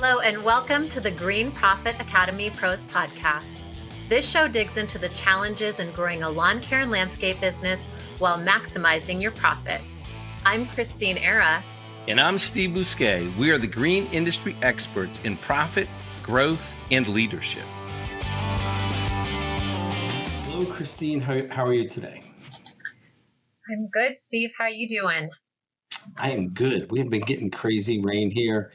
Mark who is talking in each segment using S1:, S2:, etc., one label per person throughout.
S1: Hello and welcome to the Green Profit Academy Pros podcast. This show digs into the challenges in growing a lawn care and landscape business while maximizing your profit. I'm Christine Era.
S2: And I'm Steve Bousquet. We are the green industry experts in profit, growth, and leadership.
S3: Hello, Christine. How are you today?
S1: I'm good, Steve. How are you doing?
S3: I am good. We have been getting crazy rain here.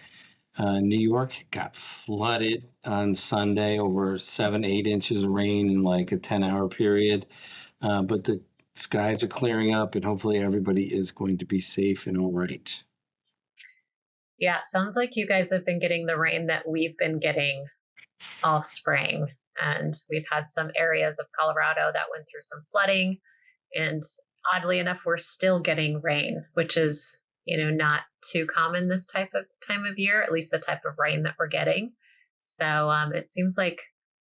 S3: New York got flooded on Sunday, over 7-8 inches of rain in like a 10-hour period. But the skies are clearing up and hopefully everybody is going to be safe and all right.
S1: Yeah, sounds like you guys have been getting the rain that we've been getting all spring. And we've had some areas of Colorado that went through some flooding. And oddly enough, we're still getting rain, which is, not too common this time of year, at least the type of rain that we're getting. So it seems like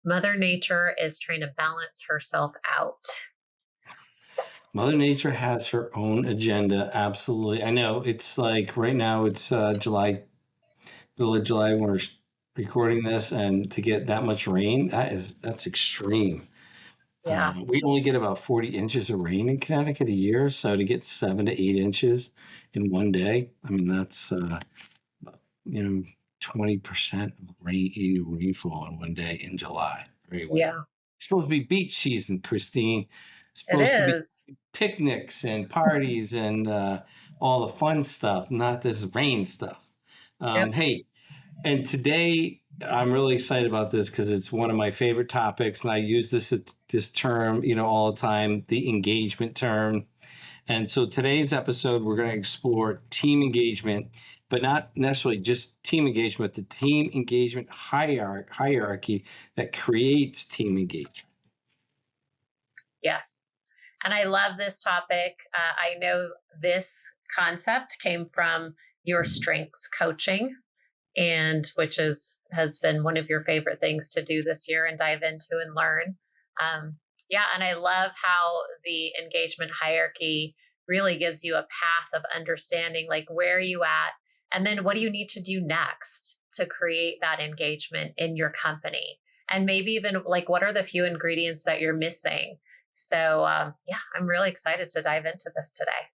S1: Mother Nature is trying to balance herself out.
S3: Mother Nature has her own agenda. Absolutely. I know it's like right now it's July, middle of July when we're recording this, and to get that much rain, that's extreme.
S1: Yeah.
S3: We only get about 40 inches of rain in Connecticut a year. So to get 7 to 8 inches in one day, I mean, that's, 20% of annual rainfall in one day in July. Very well.
S1: Yeah.
S3: It's supposed to be beach season, Christine. It's
S1: It
S3: supposed
S1: is.
S3: to be picnics and parties and all the fun stuff, not this rain stuff.
S1: Yep.
S3: Hey, and today I'm really excited about this because it's one of my favorite topics, and I use this term, all the time, the engagement term. And so today's episode, we're going to explore team engagement, but not necessarily just team engagement, the team engagement hierarchy that creates team engagement.
S1: Yes. And I love this topic. I know this concept came from your strengths coaching, and which has been one of your favorite things to do this year and dive into and learn. And I love how the engagement hierarchy really gives you a path of understanding, like where are you at, and then what do you need to do next to create that engagement in your company, and maybe even like what are the few ingredients that you're missing. So I'm really excited to dive into this today.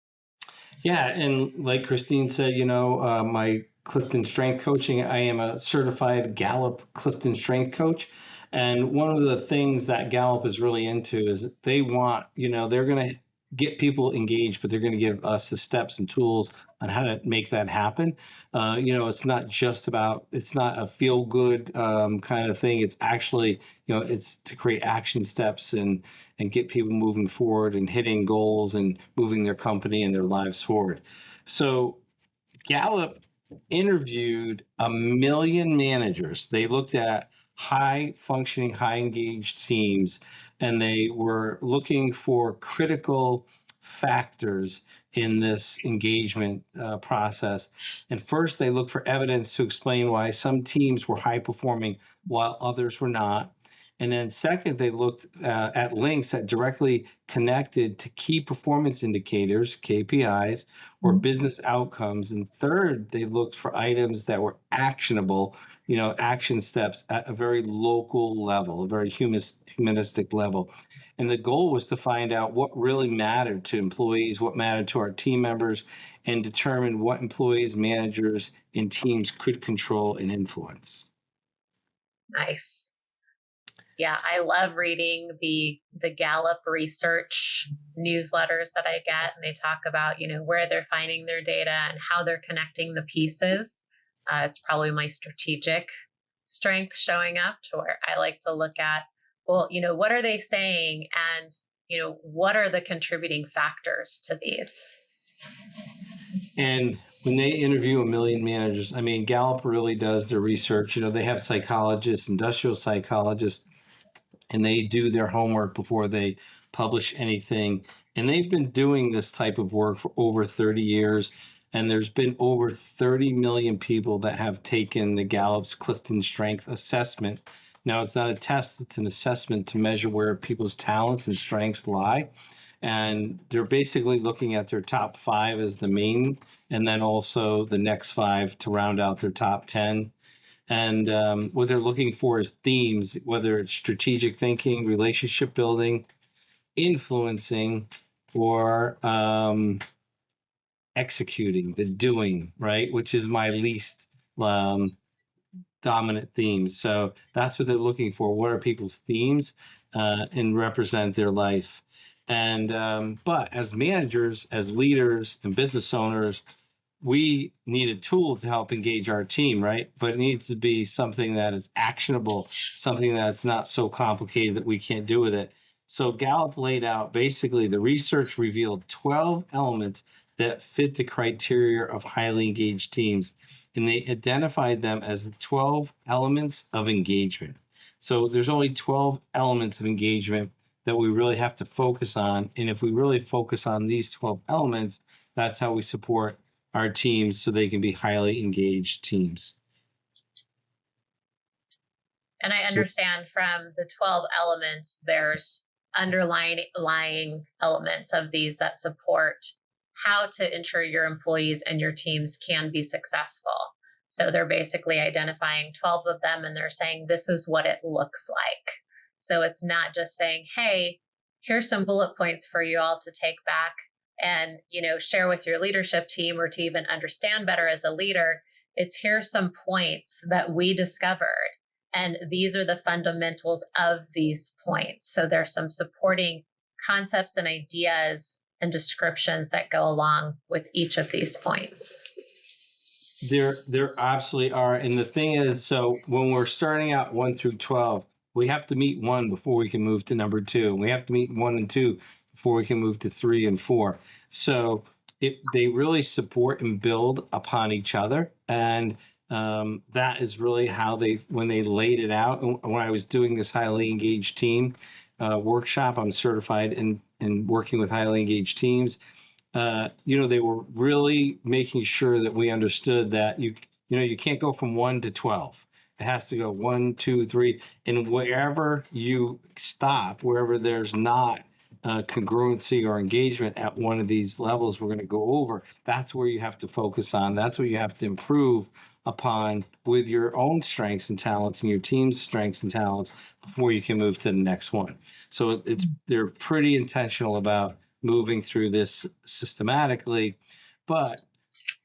S3: Yeah, and like Christine said, my Clifton Strength Coaching, I am a certified Gallup Clifton Strength Coach. And one of the things that Gallup is really into is they want, they're going to get people engaged, but they're going to give us the steps and tools on how to make that happen. It's not just about, it's not a feel good kind of thing. It's actually, it's to create action steps and get people moving forward and hitting goals and moving their company and their lives forward. So Gallup interviewed 1 million managers. They looked at high functioning, high engaged teams, and they were looking for critical factors in this engagement process. And first, they looked for evidence to explain why some teams were high performing while others were not. And then second, they looked at links that directly connected to key performance indicators, KPIs, or business outcomes. And third, they looked for items that were actionable, action steps at a very local level, a very humanistic level. And the goal was to find out what really mattered to employees, what mattered to our team members, and determine what employees, managers, and teams could control and influence.
S1: Nice. Yeah, I love reading the Gallup research newsletters that I get, and they talk about, where they're finding their data and how they're connecting the pieces. It's probably my strategic strength showing up to where I like to look at, well, what are they saying? And, what are the contributing factors to these?
S3: And when they interview 1 million managers, I mean, Gallup really does their research. They have psychologists, industrial psychologists, and they do their homework before they publish anything. And they've been doing this type of work for over 30 years. And there's been over 30 million people that have taken the Gallup's Clifton Strength Assessment. Now, it's not a test, it's an assessment to measure where people's talents and strengths lie. And they're basically looking at their top 5 as the main, and then also the next 5 to round out their top 10. And what they're looking for is themes, whether it's strategic thinking, relationship building, influencing, or executing, the doing, right? Which is my least dominant themes. So that's what they're looking for. What are people's themes and represent their life? And but as managers, as leaders, and business owners, we need a tool to help engage our team, right? But it needs to be something that is actionable, something that's not so complicated that we can't do with it. So Gallup laid out basically the research revealed 12 elements that fit the criteria of highly engaged teams, and they identified them as the 12 elements of engagement. So there's only 12 elements of engagement that we really have to focus on. And if we really focus on these 12 elements, that's how we support our teams so they can be highly engaged teams.
S1: And I understand from the 12 elements, there's underlying elements of these that support how to ensure your employees and your teams can be successful. So they're basically identifying 12 of them and they're saying, this is what it looks like. So it's not just saying, hey, here's some bullet points for you all to take back and, share with your leadership team or to even understand better as a leader. It's here's some points that we discovered. And these are the fundamentals of these points. So there's some supporting concepts and ideas and descriptions that go along with each of these points.
S3: There absolutely are. And the thing is, so when we're starting out 1 through 12, we have to meet 1 before we can move to number 2. We have to meet 1 and 2 before we can move to 3 and 4. So they really support and build upon each other. And that is really how when they laid it out. When I was doing this highly engaged team workshop, I'm certified in working with highly engaged teams. They were really making sure that we understood that you can't go from 1 to 12. It has to go 1, 2, 3, and wherever you stop, wherever there's not congruency or engagement at one of these levels we're going to go over, that's where you have to focus on. That's where you have to improve upon with your own strengths and talents and your team's strengths and talents before you can move to the next one. So they're pretty intentional about moving through this systematically, but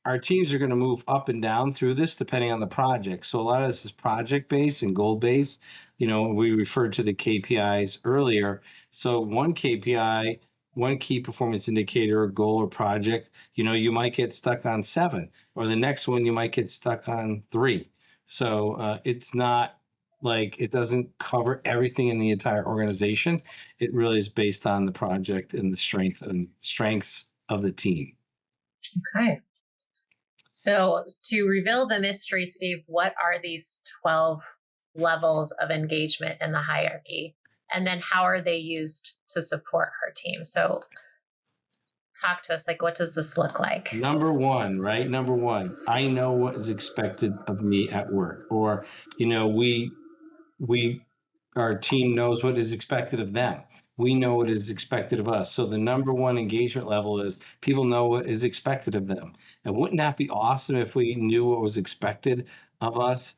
S3: our teams are going to move up and down through this depending on the project. So a lot of this is project based and goal based. We referred to the KPIs earlier. So one KPI, one key performance indicator or goal or project, you might get stuck on 7, or the next one you might get stuck on 3. So it's not like it doesn't cover everything in the entire organization. It really is based on the project and the strengths of the team.
S1: Okay. So to reveal the mystery, Steve, what are these 12 levels of engagement in the hierarchy? And then how are they used to support our team? So talk to us, what does this look like?
S3: Number 1, right? Number 1, I know what is expected of me at work. Or, our team knows what is expected of them. We know what is expected of us. So the number 1 engagement level is people know what is expected of them. And wouldn't that be awesome if we knew what was expected of us,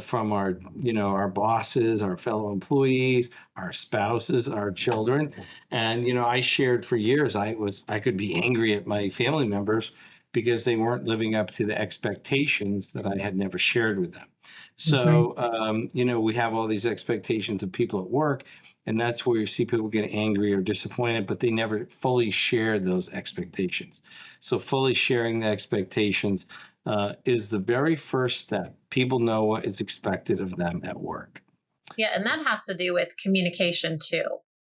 S3: from our bosses, our fellow employees, our spouses, our children. And, I shared for years, I could be angry at my family members because they weren't living up to the expectations that I had never shared with them. So, we have all these expectations of people at work, and that's where you see people get angry or disappointed, but they never fully shared those expectations. So fully sharing the expectations is the very first step. People know what is expected of them at work.
S1: Yeah, and that has to do with communication too,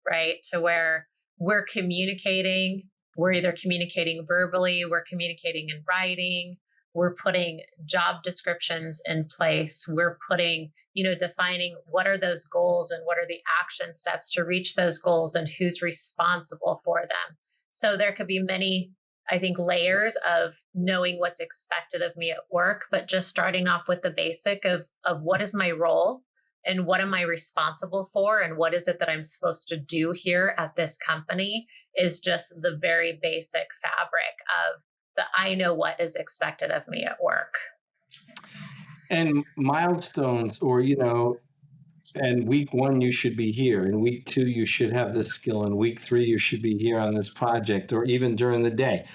S1: right? To where we're communicating, we're either communicating verbally, we're communicating in writing, we're putting job descriptions in place, we're putting, defining what are those goals and what are the action steps to reach those goals and who's responsible for them. So there could be many, I think, layers of knowing what's expected of me at work, but just starting off with the basic of what is my role and what am I responsible for and what is it that I'm supposed to do here at this company is just the very basic fabric of the I know what is expected of me at work.
S3: And milestones, or, and week one, you should be here. In week two, you should have this skill. In week three, you should be here on this project, or even during the day.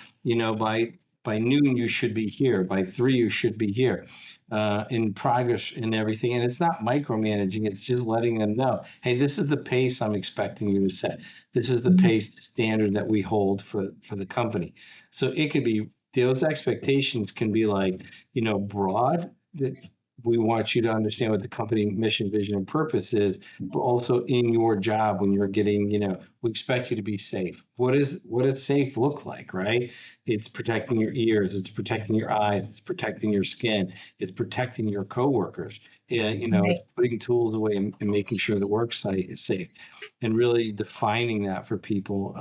S3: By noon, you should be here. By three, you should be here, in progress and everything. And it's not micromanaging. It's just letting them know, hey, this is the pace I'm expecting you to set. This is the pace, the standard that we hold for the company. So it could be, those expectations can be like, broad, that we want you to understand what the company mission, vision, and purpose is, but also in your job when you're getting, we expect you to be safe. What does safe look like, right? It's protecting your ears, it's protecting your eyes, it's protecting your skin, it's protecting your coworkers. And,
S1: Right.
S3: it's putting tools away and making sure the work site is safe, and really defining that for people.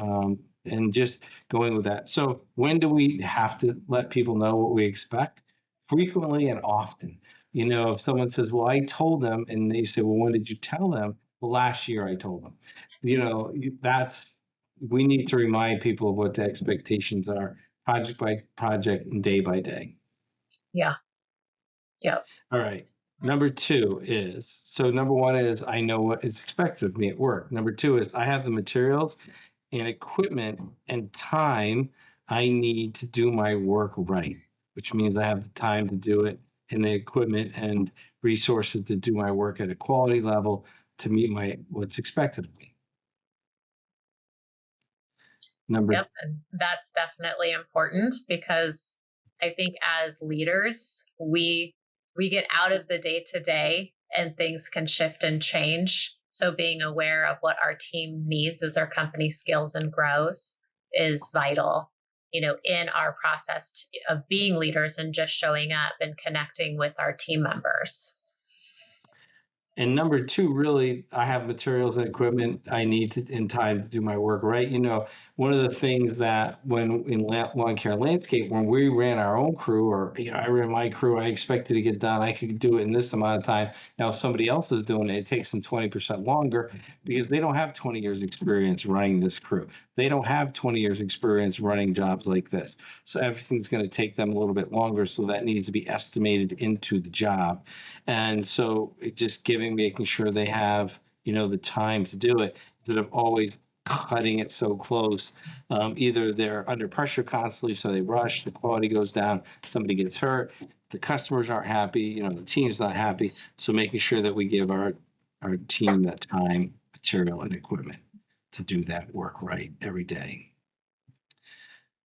S3: And just going with that. So when do we have to let people know what we expect? Frequently and often. If someone says, well, I told them, and they say, well, when did you tell them? Well, last year I told them. That's, we need to remind people of what the expectations are, project by project and day by day.
S1: Yeah. Yep.
S3: All right. Number two is, so number one is, I know what is expected of me at work. Number two is, I have the materials and equipment and time I need to do my work right, which means I have the time to do it, and the equipment and resources to do my work at a quality level to meet what's expected of me. Number
S1: Yep. And that's definitely important because I think as leaders, we get out of the day to day and things can shift and change. So being aware of what our team needs as our company scales and grows is vital, in our process of being leaders and just showing up and connecting with our team members.
S3: And number two, really, I have materials and equipment I need in time to do my work right. One of the things that when in lawn care landscape, when we ran our own crew, or I ran my crew, I expected to get done. I could do it in this amount of time. Now, if somebody else is doing it, it takes them 20% longer because they don't have 20 years experience running this crew. They don't have 20 years experience running jobs like this. So everything's going to take them a little bit longer. So that needs to be estimated into the job. And so it just making sure they have, the time to do it instead of always cutting it so close. Either they're under pressure constantly, so they rush, the quality goes down, somebody gets hurt, the customers aren't happy, the team's not happy. So making sure that we give our team that time, material, and equipment to do that work right every day.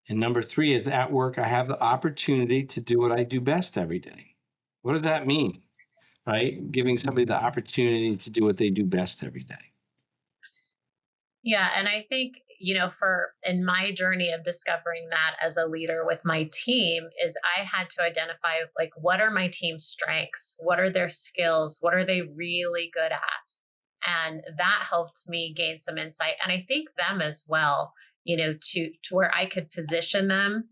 S3: And number three is, at work, I have the opportunity to do what I do best every day. What does that mean? Right? Giving somebody the opportunity to do what they do best every day.
S1: Yeah. And I think, for in my journey of discovering that as a leader with my team, is I had to identify, like, what are my team's strengths? What are their skills? What are they really good at? And that helped me gain some insight. And I think them as well, to where I could position them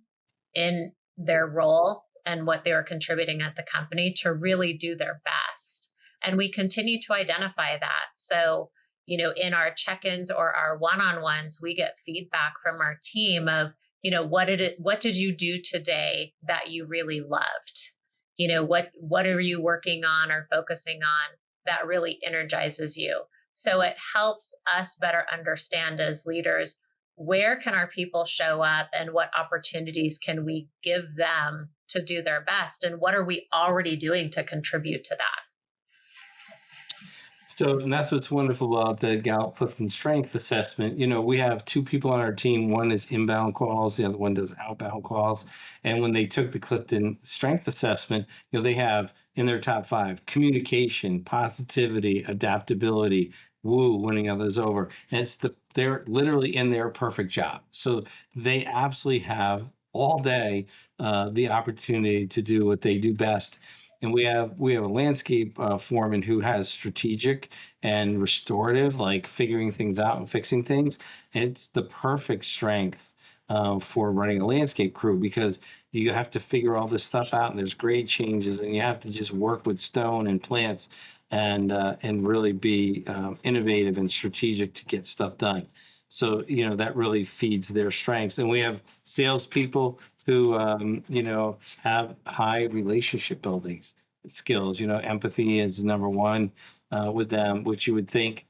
S1: in their role and what they were contributing at the company to really do their best. And we continue to identify that. So, in our check-ins or our one-on-ones, we get feedback from our team of, what did you do today that you really loved? What are you working on or focusing on that really energizes you? So it helps us better understand as leaders, where can our people show up and what opportunities can we give them to do their best? And what are we already doing to contribute to that?
S3: So, and that's what's wonderful about the Gallup Clifton Strength Assessment. We have two people on our team. One is inbound calls, the other one does outbound calls. And when they took the Clifton Strength Assessment, they have in their top five communication, positivity, adaptability, winning others over. And they're literally in their perfect job. So they absolutely have all day the opportunity to do what they do best. And we have a landscape foreman who has strategic and restorative, like figuring things out and fixing things. And it's the perfect strength for running a landscape crew, because you have to figure all this stuff out, and there's grade changes, and you have to just work with stone and plants and really be innovative and strategic to get stuff done. So that really feeds their strengths. And we have salespeople who have high relationship buildings. skills. Empathy is number one with them, which you would think,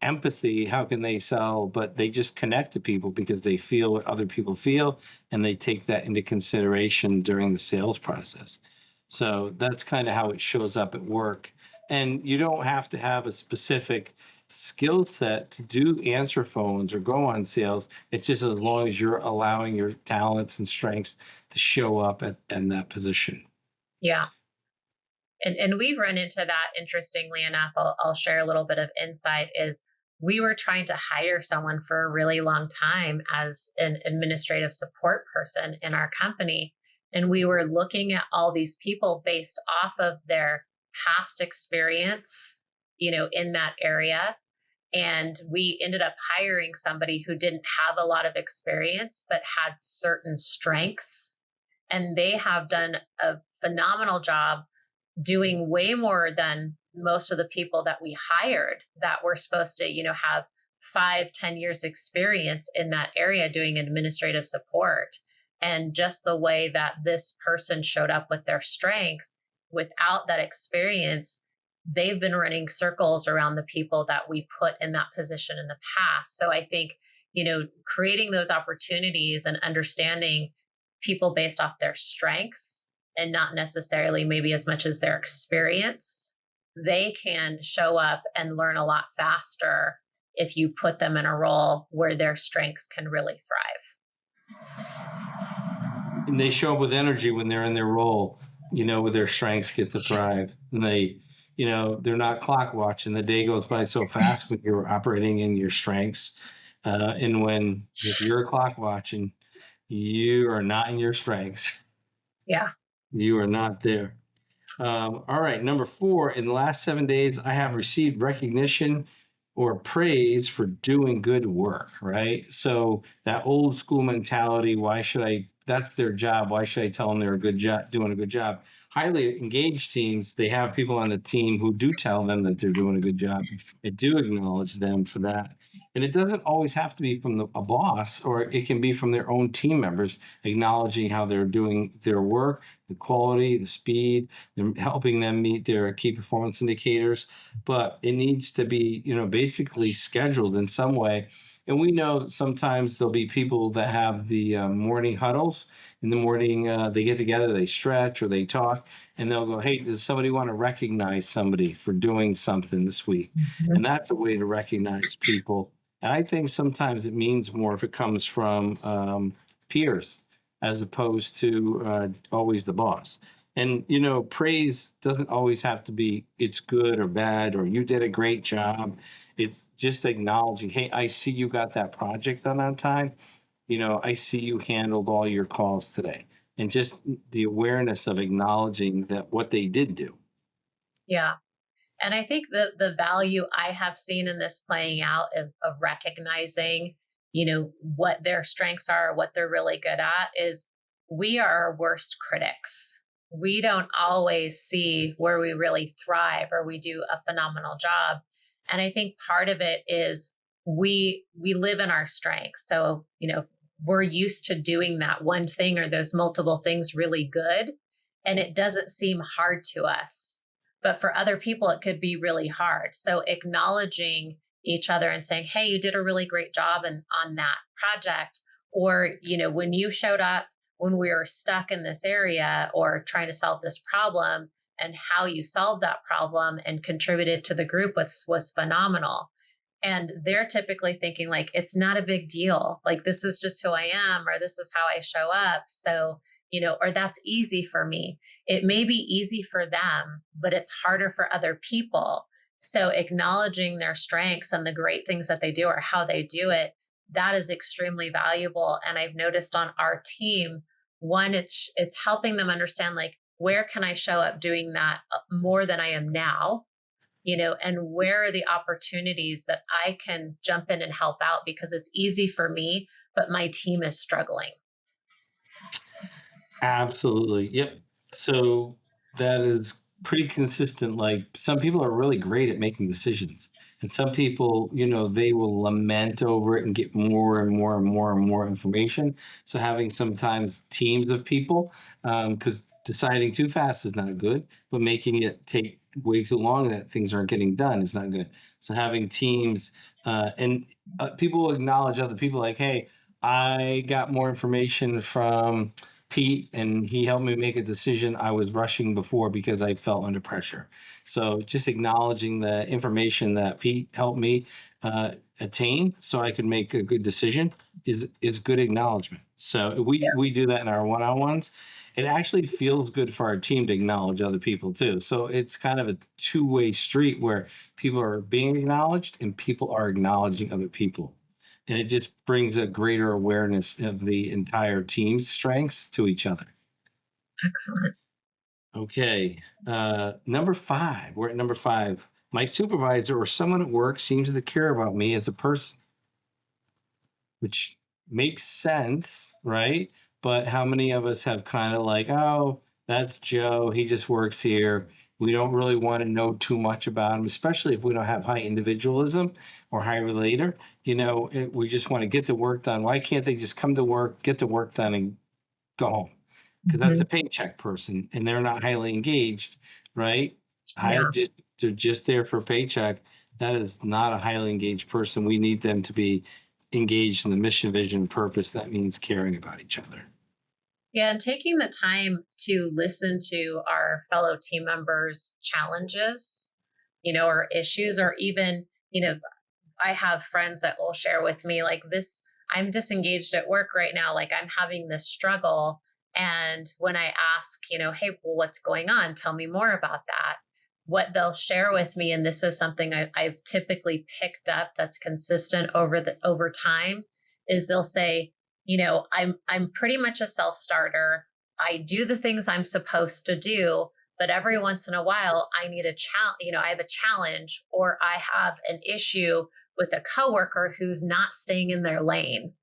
S3: empathy, how can they sell? But they just connect to people because they feel what other people feel, and they take that into consideration during the sales process. So that's kind of how it shows up at work. And you don't have to have a specific skill set to do answer phones or go on sales. It's just as long as you're allowing your talents and strengths to show up in that position.
S1: Yeah. And we've run into that, interestingly enough. I'll share a little bit of insight. Is we were trying to hire someone for a really long time as an administrative support person in our company. And we were looking at all these people based off of their past experience, in that area. And we ended up hiring somebody who didn't have a lot of experience, but had certain strengths. And they have done a phenomenal job doing way more than most of the people that we hired that were supposed to, have 5-10 years experience in that area doing administrative support. And just the way that this person showed up with their strengths without that experience, they've been running circles around the people that we put in that position in the past. So I think, creating those opportunities and understanding people based off their strengths and not necessarily maybe as much as their experience, they can show up and learn a lot faster if you put them in a role where their strengths can really thrive.
S3: And they show up with energy when they're in their role, with their strengths get to thrive. And they're not clock watching. The day goes by so fast when you're operating in your strengths. And if you're clock watching, you are not in your strengths.
S1: Yeah.
S3: You are not there. All right. Number 4, in the last 7 days, I have received recognition or praise for doing good work, right? So that old school mentality, that's their job. Why should I tell them they're doing a good job? Highly engaged teams, they have people on the team who do tell them that they're doing a good job. They do acknowledge them for that. And it doesn't always have to be from a boss, or it can be from their own team members acknowledging how they're doing their work, the quality, the speed, and helping them meet their key performance indicators. But it needs to be, basically scheduled in some way. And we know sometimes there'll be people that have the morning huddles. In the morning, they get together, they stretch or they talk, and they'll go, hey, does somebody want to recognize somebody for doing something this week?
S1: Mm-hmm.
S3: And that's a way to recognize people. And I think sometimes it means more if it comes from peers as opposed to always the boss. And, praise doesn't always have to be it's good or bad or you did a great job. It's just acknowledging, hey, I see you got that project done on time. I see you handled all your calls today. And just the awareness of acknowledging that what they did do.
S1: Yeah. And I think the value I have seen in this playing out of recognizing, what their strengths are, what they're really good at, is we are our worst critics. We don't always see where we really thrive or we do a phenomenal job. And I think part of it is we live in our strengths. So, we're used to doing that one thing or those multiple things really good. And it doesn't seem hard to us. But for other people, it could be really hard. So acknowledging each other and saying, hey, you did a really great job on that project. Or, when you showed up when we were stuck in this area or trying to solve this problem, and how you solved that problem and contributed to the group was phenomenal. And they're typically thinking like, it's not a big deal. Like, this is just who I am, or this is how I show up. So, or that's easy for me. It may be easy for them, but it's harder for other people. So acknowledging their strengths and the great things that they do or how they do it, that is extremely valuable. And I've noticed on our team, one, it's helping them understand, like, where can I show up doing that more than I am now? And where are the opportunities that I can jump in and help out, because it's easy for me, but my team is struggling.
S3: Absolutely. Yep. So that is pretty consistent. Like, some people are really great at making decisions. And some people, they will lament over it and get more and more and more and more information. So having sometimes teams of people, because Deciding too fast is not good, but making it take way too long that things aren't getting done is not good. So having teams and people will acknowledge other people like, hey, I got more information from Pete and he helped me make a decision. I was rushing before because I felt under pressure. So just acknowledging the information that Pete helped me attain so I could make a good decision is good acknowledgement. So we do that in our one-on-ones. It actually feels good for our team to acknowledge other people too. So it's kind of a two-way street where people are being acknowledged and people are acknowledging other people. And it just brings a greater awareness of the entire team's strengths to each other.
S1: Excellent.
S3: Okay. Number 5. We're at number 5. My supervisor or someone at work seems to care about me as a person, which makes sense, right? But how many of us have kind of like, oh, that's Joe. He just works here. We don't really want to know too much about him, especially if we don't have high individualism or high relator. We just want to get the work done. Why can't they just come to work, get the work done, and go home? Because that's a paycheck person, and they're not highly engaged, right?
S1: Yeah.
S3: They're just there for a paycheck. That is not a highly engaged person. We need them to be engaged in the mission, vision, purpose. That means caring about each other.
S1: Yeah, and taking the time to listen to our fellow team members' challenges, or issues, or even, I have friends that will share with me like this, I'm disengaged at work right now, like I'm having this struggle. And when I ask, hey, well, what's going on? Tell me more about that. What they'll share with me, and this is something I've typically picked up that's consistent over time, is they'll say, I'm pretty much a self-starter. I do the things I'm supposed to do, but every once in a while I need a challenge, I have a challenge or I have an issue with a coworker who's not staying in their lane.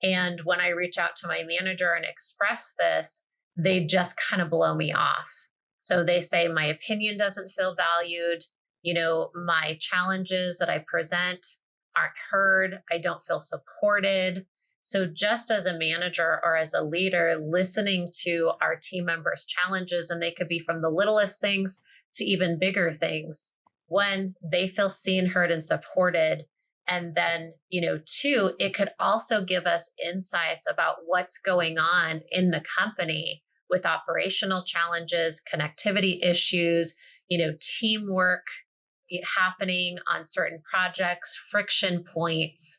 S1: And when I reach out to my manager and express this, they just kind of blow me off. So they say my opinion doesn't feel valued. My challenges that I present aren't heard. I don't feel supported. So just as a manager or as a leader, listening to our team members' challenges, and they could be from the littlest things to even bigger things, when they feel seen, heard, and supported. And then, two, it could also give us insights about what's going on in the company with operational challenges, connectivity issues, teamwork happening on certain projects, friction points,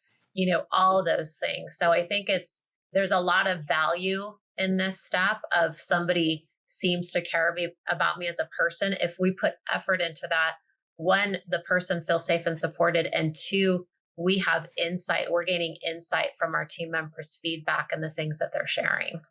S1: all those things. So I think there's a lot of value in this step of somebody seems to care about me as a person. If we put effort into that, one, the person feels safe and supported, and two, we have insight. We're gaining insight from our team members' feedback and the things that they're sharing.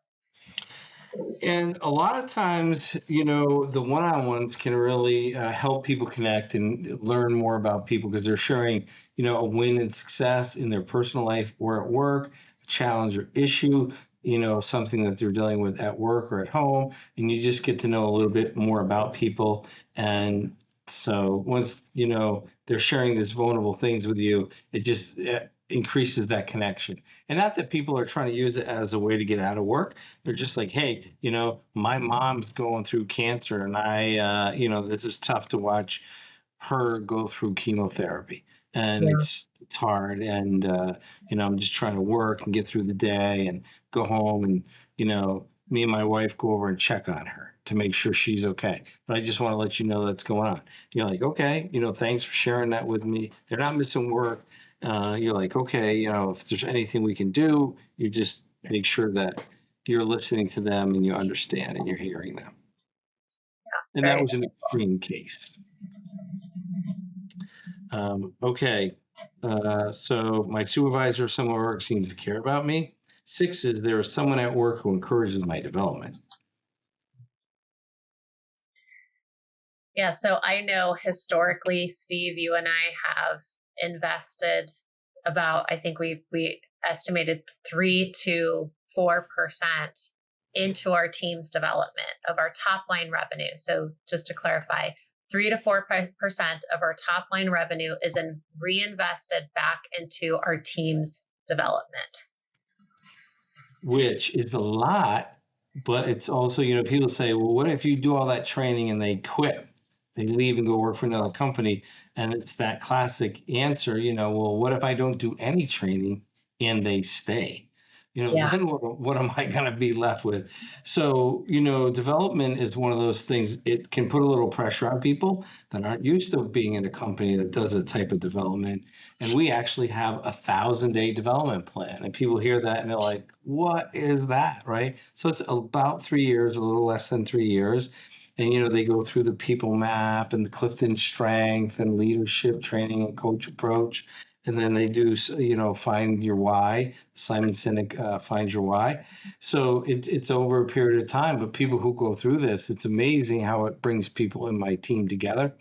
S3: And a lot of times, the one-on-ones can really help people connect and learn more about people because they're sharing, a win and success in their personal life or at work, a challenge or issue, something that they're dealing with at work or at home. And you just get to know a little bit more about people. And so once, they're sharing these vulnerable things with you, it just increases that connection. And not that people are trying to use it as a way to get out of work. They're just like, hey, my mom's going through cancer and I, this is tough to watch her go through chemotherapy. And it's hard. And, I'm just trying to work and get through the day and go home. And, me and my wife go over and check on her to make sure she's okay. But I just want to let you know that's going on. You're like, okay, thanks for sharing that with me. They're not missing work. You're like, okay, if there's anything we can do, you just make sure that you're listening to them and you understand and you're hearing them. And that was an extreme case. Okay. So my supervisor, someone at work seems to care about me. 6 is there is someone at work who encourages my development.
S1: Yeah. So I know historically, Steve, you and I have invested about, I think we estimated 3 to 4% into our team's development of our top line revenue. So just to clarify, 3 to 4% of our top line revenue is reinvested back into our team's development.
S3: Which is a lot But it's also, people say, well, what if you do all that training and they quit? They leave and go work for another company. And it's that classic answer, well, what if I don't do any training and they stay?
S1: Yeah.
S3: Then what am I going to be left with? So, development is one of those things. It can put a little pressure on people that aren't used to being in a company that does a type of development. And we actually have 1,000-day development plan. And people hear that and they're like, what is that? Right. So it's about 3 years, a little less than 3 years. And, they go through the people map and the Clifton strength and leadership training and coach approach. And then they do, find your why. Simon Sinek finds your why. So it's over a period of time. But people who go through this, it's amazing how it brings people in my team together.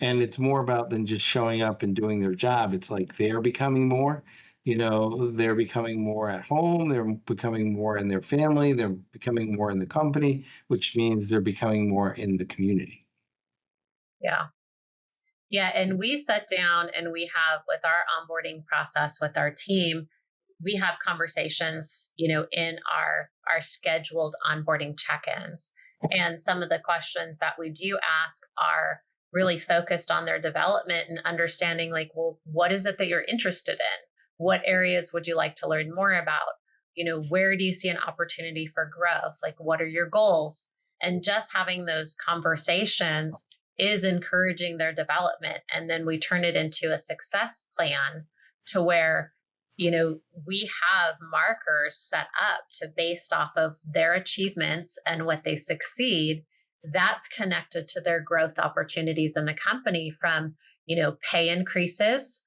S3: And it's more about than just showing up and doing their job. It's like they're becoming more, they're becoming more at home, they're becoming more in their family, they're becoming more in the company, which means they're becoming more in the community.
S1: Yeah. Yeah. And we sit down and we have with our onboarding process with our team, we have conversations, in our scheduled onboarding check-ins. And some of the questions that we do ask are really focused on their development and understanding like, well, what is it that you're interested in? What areas would you like to learn more about? Where do you see an opportunity for growth? Like, what are your goals? And just having those conversations is encouraging their development. And then we turn it into a success plan to where we have markers set up to based off of their achievements and what they succeed. That's connected to their growth opportunities in the company from, pay increases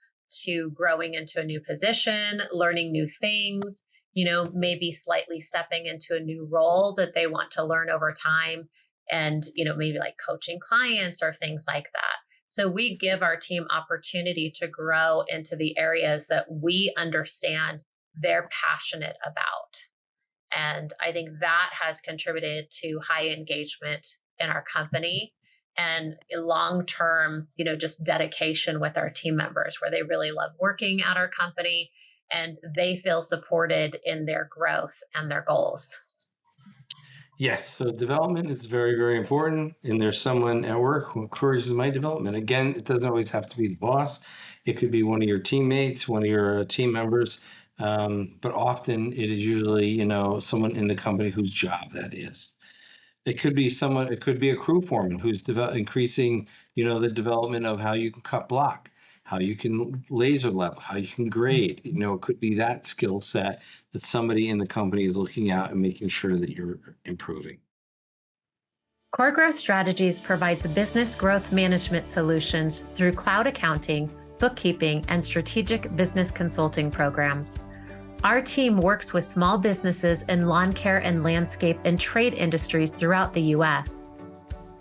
S1: to growing into a new position, learning new things, maybe slightly stepping into a new role that they want to learn over time and, maybe like coaching clients or things like that. So we give our team opportunity to grow into the areas that we understand they're passionate about. And I think that has contributed to high engagement in our company and long-term, just dedication with our team members where they really love working at our company and they feel supported in their growth and their goals.
S3: Yes, so development is very, very important. And there's someone at work who encourages my development. Again, it doesn't always have to be the boss. It could be one of your teammates, one of your team members. But often it is usually, someone in the company whose job that is. It could be someone, it could be a crew foreman who's increasing, the development of how you can cut block, how you can laser level, how you can grade. It could be that skill set that somebody in the company is looking at and making sure that you're improving.
S1: Core Growth Strategies provides business growth management solutions through cloud accounting, bookkeeping, and strategic business consulting programs. Our team works with small businesses in lawn care and landscape and trade industries throughout the U.S.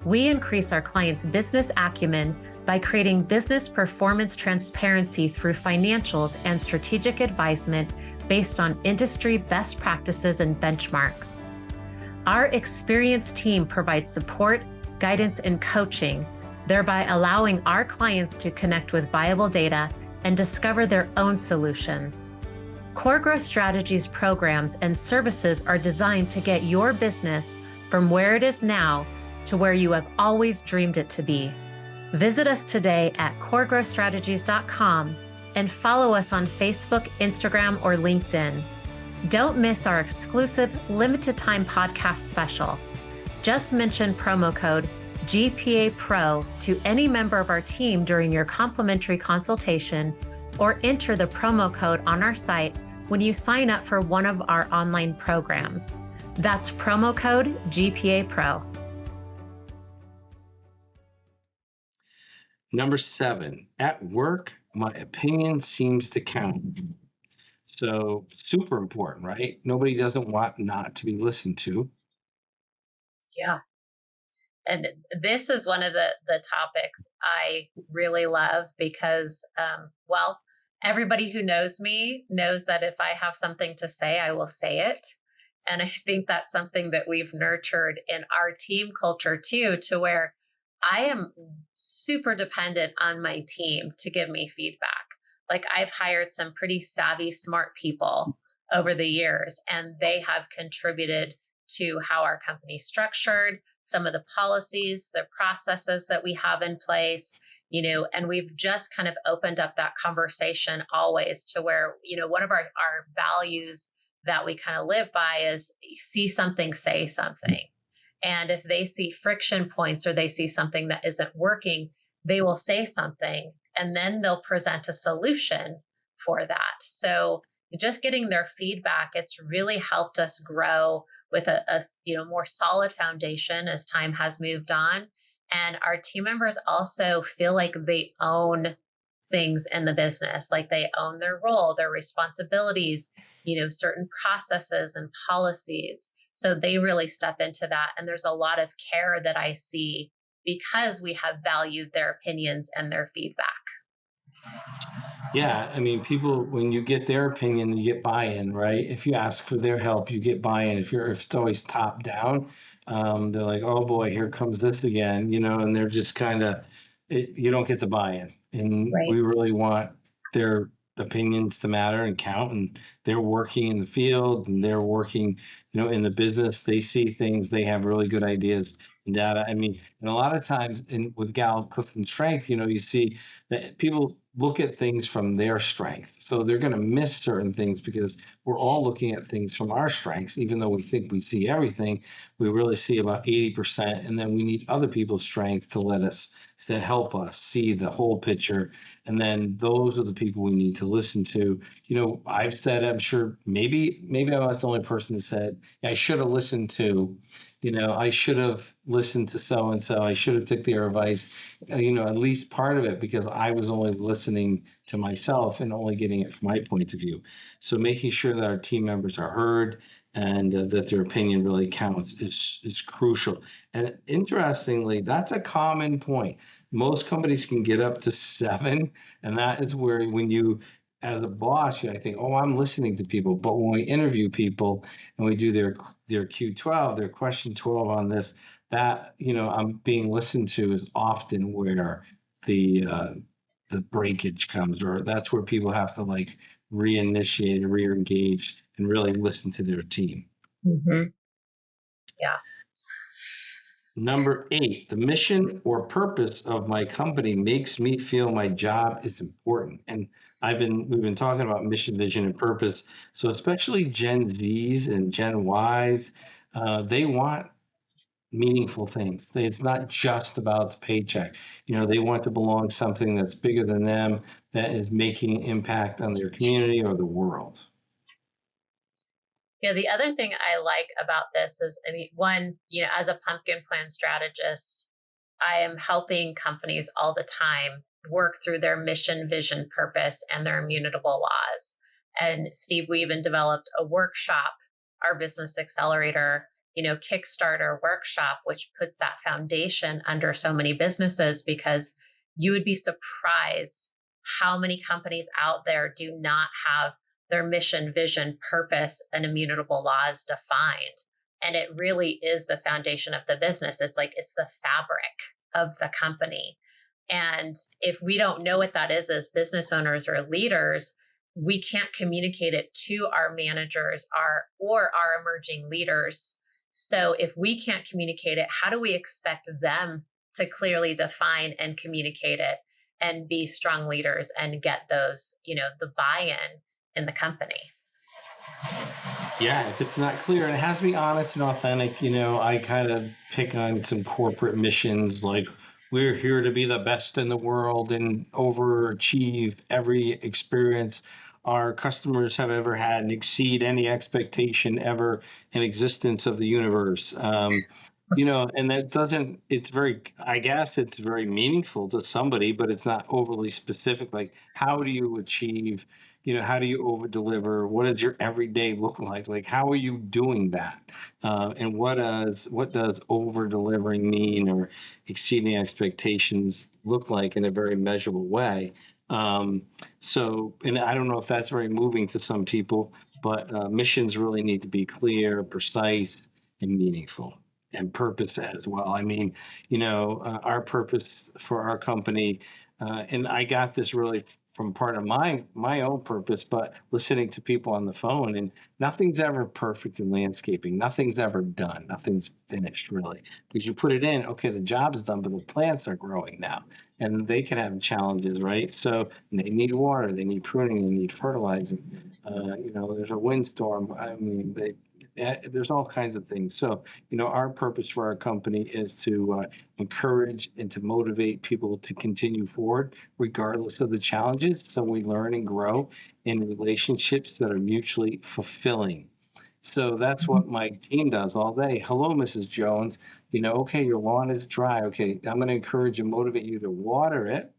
S1: We increase our clients' business acumen by creating business performance transparency through financials and strategic advisement based on industry best practices and benchmarks. Our experienced team provides support, guidance, and coaching, thereby allowing our clients to connect with viable data and discover their own solutions. Core Growth Strategies programs and services are designed to get your business from where it is now to where you have always dreamed it to be. Visit us today at coregrowthstrategies.com and follow us on Facebook, Instagram, or LinkedIn. Don't miss our exclusive limited time podcast special. Just mention promo code GPA Pro to any member of our team during your complimentary consultation or enter the promo code on our site when you sign up for one of our online programs. That's promo code GPA Pro.
S3: Number 7, at work, my opinion seems to count. So super important, right? Nobody doesn't want not to be listened to.
S1: Yeah. And this is one of the topics I really love because, everybody who knows me knows that if I have something to say, I will say it. And I think that's something that we've nurtured in our team culture too, to where I am super dependent on my team to give me feedback. Like I've hired some pretty savvy, smart people over the years, and they have contributed to how our company's structured, some of the policies, the processes that we have in place, and we've just kind of opened up that conversation always to where, one of our values that we kind of live by is see something, say something. And if they see friction points or they see something that isn't working, they will say something and then they'll present a solution for that. So just getting their feedback, it's really helped us grow with a more solid foundation as time has moved on. And our team members also feel like they own things in the business, like they own their role, their responsibilities, certain processes and policies. So they really step into that. And there's a lot of care that I see because we have valued their opinions and their feedback.
S3: Yeah, I mean, people, when you get their opinion, you get buy-in, right? If you ask for their help, you get buy-in. If it's always top down, they're like, oh boy, here comes this again, and they're just kind of, you don't get the buy-in. And
S1: Right.
S3: we really want their opinions to matter and count. And they're working in the field and they're working, in the business. They see things, they have really good ideas and data. I mean, and a lot of times with Gallup Clifton Strength, you see that people look at things from their strength. So they're going to miss certain things because we're all looking at things from our strengths. Even though we think we see everything, we really see about 80%. And then we need other people's strength to help us see the whole picture. And then those are the people we need to listen to. I've said, I'm sure maybe I'm not the only person who said, I should have listened to, I should have listened to so and so. I should have took their advice, at least part of it, because I was only listening to myself and only getting it from my point of view. So making sure that our team members are heard and that their opinion really counts is crucial. And interestingly, that's a common point. Most companies can get up to 7, and that is where when you, as a boss, I think, oh, I'm listening to people. But when we interview people and we do their Q12, their question 12 on this, that I'm being listened to is often where the breakage comes, or that's where people have to like reinitiate, re-engage, and really listen to their team.
S1: Mm-hmm. Yeah.
S3: Number 8, the mission or purpose of my company makes me feel my job is important. And we've been talking about mission, vision, and purpose. So especially Gen Zs and Gen Ys, they want meaningful things. It's not just about the paycheck. They want to belong to something that's bigger than them, that is making an impact on their community or the world.
S1: Yeah, the other thing I like about this is, one, as a pumpkin plan strategist, I am helping companies all the time work through their mission, vision, purpose, and their immutable laws. And Steve, we even developed a workshop, our business accelerator, Kickstarter workshop, which puts that foundation under so many businesses, because you would be surprised how many companies out there do not have their mission, vision, purpose, and immutable laws defined. And it really is the foundation of the business. It's the fabric of the company. And if we don't know what that is as business owners or leaders, we can't communicate it to our managers or our emerging leaders. So if we can't communicate it, how do we expect them to clearly define and communicate it and be strong leaders and get those, the buy-in in the company?
S3: Yeah, if it's not clear, and it has to be honest and authentic. I kind of pick on some corporate missions like we're here to be the best in the world and overachieve every experience our customers have ever had and exceed any expectation ever in existence of the universe. And that doesn't, I guess it's very meaningful to somebody, but it's not overly specific. Like, how do you achieve, how do you over deliver? What does your everyday look like? Like, how are you doing that? And what does over delivering mean, or exceeding expectations look like in a very measurable way? And I don't know if that's very moving to some people, but missions really need to be clear, precise, and meaningful. And purpose as well. I mean, our purpose for our company, and I got this really from part of my own purpose, but listening to people on the phone. And nothing's ever perfect in landscaping. Nothing's ever done. Nothing's finished really, because you put it in. Okay, the job is done, but the plants are growing now, and they can have challenges, right? So they need water, they need pruning, they need fertilizing. There's a windstorm. I mean, there's all kinds of things. So, our purpose for our company is to encourage and to motivate people to continue forward regardless of the challenges. So we learn and grow in relationships that are mutually fulfilling. So that's what my team does all day. Hello, Mrs. Jones. Okay, your lawn is dry. Okay, I'm going to encourage and motivate you to water it,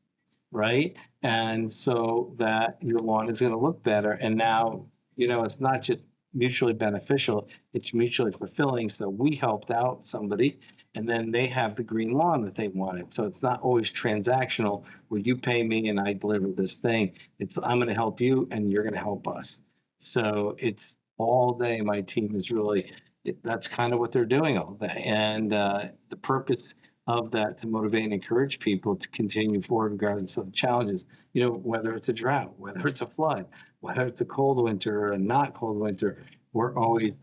S3: right? And so that your lawn is going to look better. And now, it's not just mutually beneficial, it's mutually fulfilling. So we helped out somebody and then they have the green lawn that they wanted. So it's not always transactional where you pay me and I deliver this thing. It's I'm going to help you and you're going to help us. So it's all day. My team is really, that's kind of what they're doing all day. And the purpose of that to motivate and encourage people to continue forward regardless of the challenges, whether it's a drought, whether it's a flood, whether it's a cold winter or a not cold winter,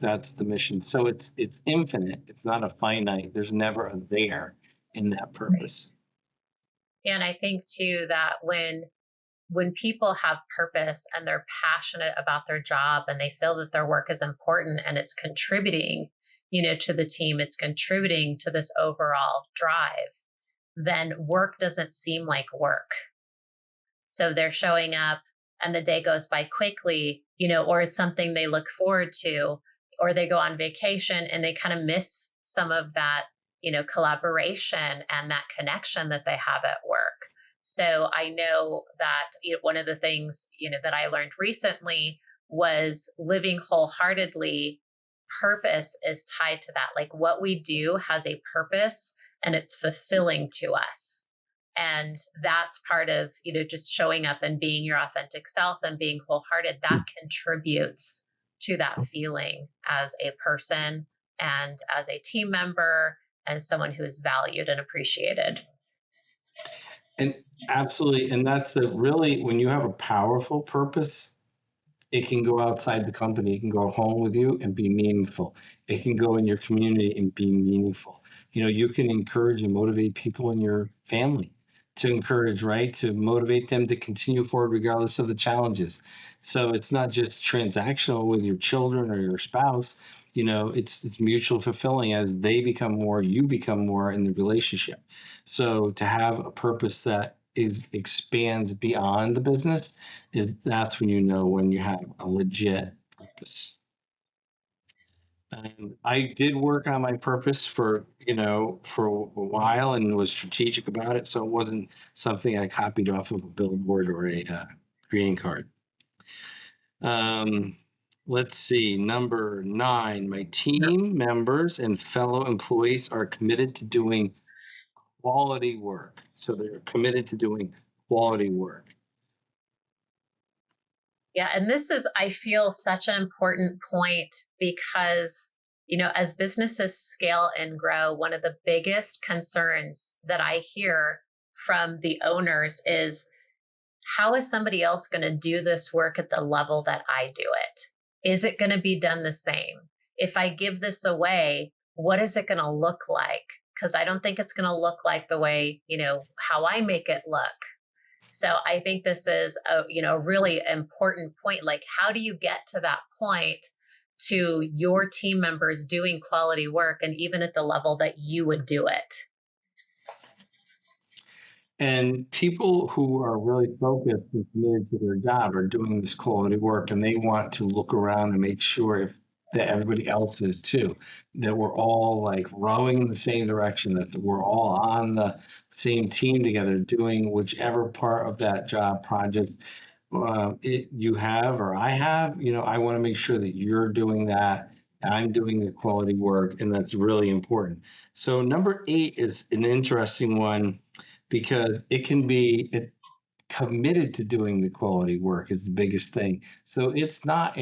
S3: that's the mission. So it's infinite. It's not a finite. There's never a there in that purpose.
S1: And I think too that when people have purpose and they're passionate about their job and they feel that their work is important and it's contributing, to the team, it's contributing to this overall drive, then work doesn't seem like work. So they're showing up and the day goes by quickly, or it's something they look forward to, or they go on vacation and they kind of miss some of that, collaboration and that connection that they have at work. So I know that one of the things, that I learned recently was living wholeheartedly. Purpose is tied to that. Like what we do has a purpose and it's fulfilling to us. And that's part of, just showing up and being your authentic self and being wholehearted. That contributes to that feeling as a person and as a team member and someone who is valued and appreciated.
S3: And absolutely. And that's really, when you have a powerful purpose, it can go outside the company. It can go home with you and be meaningful. It can go in your community and be meaningful. You can encourage and motivate people in your family to encourage, right? To motivate them to continue forward regardless of the challenges. So it's not just transactional with your children or your spouse. It's mutual fulfilling. As they become more, you become more in the relationship. So to have a purpose that expands beyond the business that's when when you have a legit purpose. And I did work on my purpose for a while and was strategic about it. So it wasn't something I copied off of a billboard or a greeting card. Let's see, number 9, my team members and fellow employees are committed to doing quality work. So they're committed to doing quality work.
S1: Yeah. And this is, I feel, such an important point because, as businesses scale and grow, one of the biggest concerns that I hear from the owners is, how is somebody else going to do this work at the level that I do it? Is it going to be done the same? If I give this away, what is it going to look like? Because I don't think it's going to look like the way, how I make it look. So I think this is a really important point. Like, how do you get to that point to your team members doing quality work and even at the level that you would do it?
S3: And people who are really focused and committed to their job are doing this quality work, and they want to look around and make sure that everybody else is too, that we're all like rowing in the same direction, that we're all on the same team together doing whichever part of that job project you have or I have. I want to make sure that you're doing that. I'm doing the quality work, and that's really important. So number 8 is an interesting one because it can be committed to doing the quality work is the biggest thing. So it's not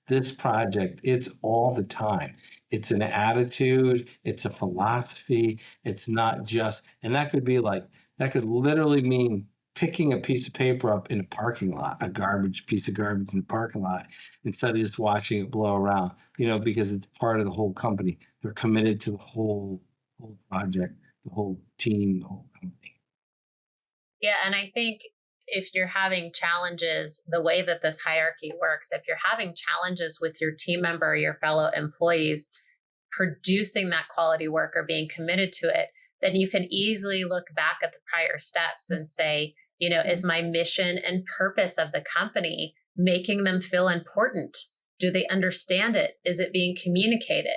S3: this project, it's all the time. It's an attitude, it's a philosophy. It's not just, and that could literally mean picking a piece of paper up in a parking lot, a piece of garbage in the parking lot, instead of just watching it blow around, because it's part of the whole company. They're committed to the whole project, the whole team, the whole company.
S1: Yeah, and I think if you're having challenges, the way that this hierarchy works, if you're having challenges with your team member or your fellow employees producing that quality work or being committed to it, then you can easily look back at the prior steps and say, is my mission and purpose of the company making them feel important? Do they understand it? Is it being communicated?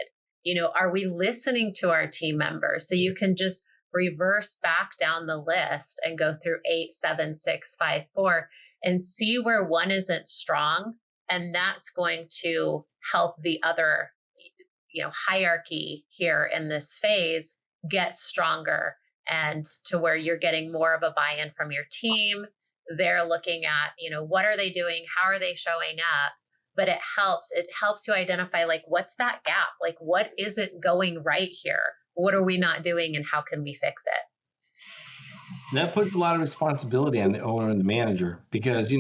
S1: Are we listening to our team members? So you can just reverse back down the list and go through 8, 7, 6, 5, 4 and see where one isn't strong. And that's going to help the other hierarchy here in this phase get stronger, and to where you're getting more of a buy-in from your team. They're looking at, what are they doing? How are they showing up? But it helps you identify, like, what's that gap? Like, what isn't going right here? What are we not doing and how can we fix it?
S3: That puts a lot of responsibility on the owner and the manager, because,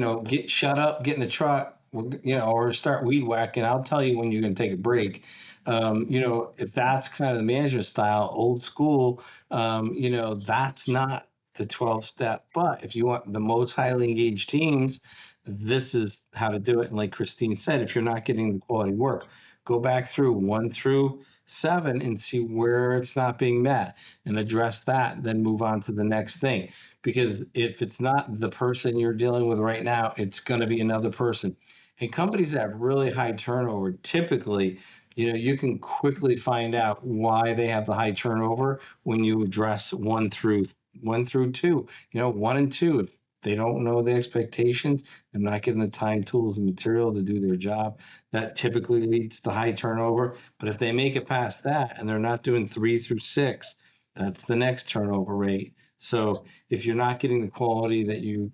S3: shut up, get in the truck, or start weed whacking. I'll tell you when you're going to take a break. If that's kind of the management style, old school, that's not the 12-step. But if you want the most highly engaged teams, this is how to do it. And like Christine said, if you're not getting the quality work, go back through 1 through 7 and see where it's not being met and address that, then move on to the next thing. Because if it's not the person you're dealing with right now, it's going to be another person. And companies that have really high turnover, typically, you can quickly find out why they have the high turnover when you address 1 through 2. 1 and 2, if they don't know the expectations, they're not given the time, tools, and material to do their job, that typically leads to high turnover. But if they make it past that and they're not doing 3 through 6, that's the next turnover rate. So if you're not getting the quality that you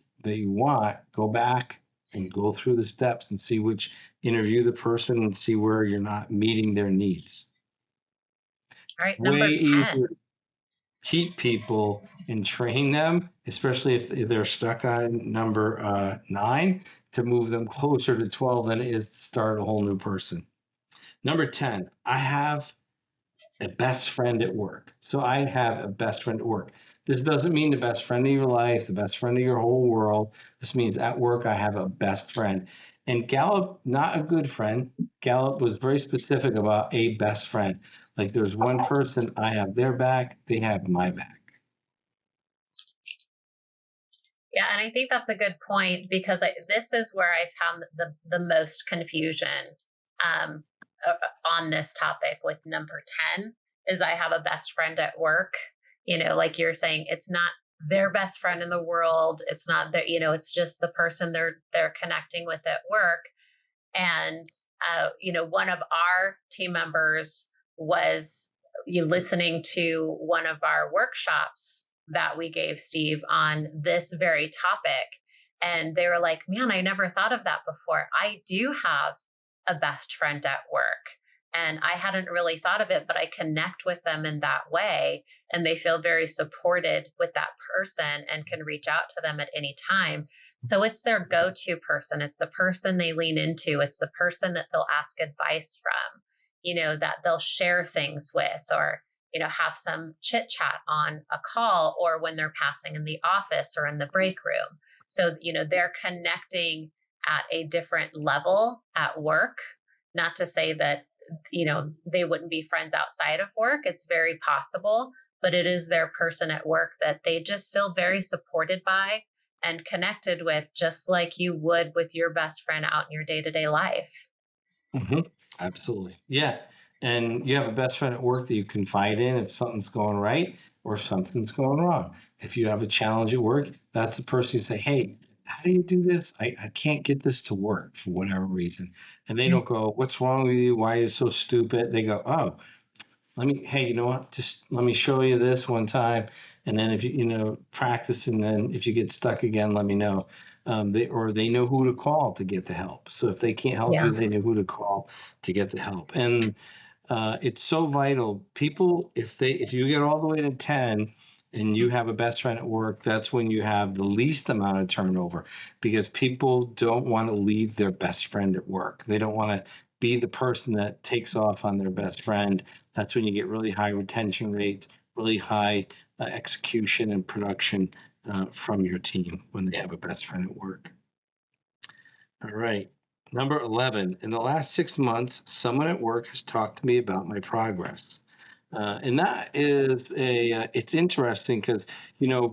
S3: want, go back and go through the steps and interview the person and see where you're not meeting their needs.
S1: All right,
S3: Way
S1: number 10.
S3: easier to keep people and train them, especially if they're stuck on number 9, to move them closer to 12 than it is to start a whole new person. Number 10, I have a best friend at work. So I have a best friend at work. This doesn't mean the best friend of your life, the best friend of your whole world. This means at work, I have a best friend. And Gallup, not a good friend. Gallup was very specific about a best friend. Like, there's one person, I have their back, they have my back.
S1: Yeah, and I think that's a good point, because this is where I found the most confusion on this topic with number 10 is I have a best friend at work. Like you're saying, it's not their best friend in the world. It's not that, it's just the person they're connecting with at work. And, one of our team members was listening to one of our workshops that we gave Steve on this very topic. And they were like, man, I never thought of that before. I do have a best friend at work. And I hadn't really thought of it, but I connect with them in that way. And they feel very supported with that person and can reach out to them at any time. So it's their go-to person. It's the person they lean into. It's the person that they'll ask advice from, that they'll share things with, or, have some chit chat on a call, or when they're passing in the office or in the break room. So, they're connecting at a different level at work. Not to say that, they wouldn't be friends outside of work. It's very possible, but it is their person at work that they just feel very supported by and connected with, just like you would with your best friend out in your day-to-day life.
S3: Mm-hmm. Absolutely. Yeah. And you have a best friend at work that you confide in if something's going right or something's going wrong. If you have a challenge at work, that's the person you say, hey, how do you do this? I can't get this to work for whatever reason. And they don't go, what's wrong with you? Why are you so stupid? They go, oh, hey, you know what? Just let me show you this one time. And then if you, practice, and then if you get stuck again, let me know. They know who to call to get the help. So if they can't help you, they know who to call to get the help. And it's so vital. People, if you get all the way to 10 and you have a best friend at work, that's when you have the least amount of turnover, because people don't want to leave their best friend at work. They don't want to be the person that takes off on their best friend. That's when you get really high retention rates, really high execution and production from your team when they have a best friend at work. All right. Number 11, in the last 6 months, someone at work has talked to me about my progress. And that is it's interesting because,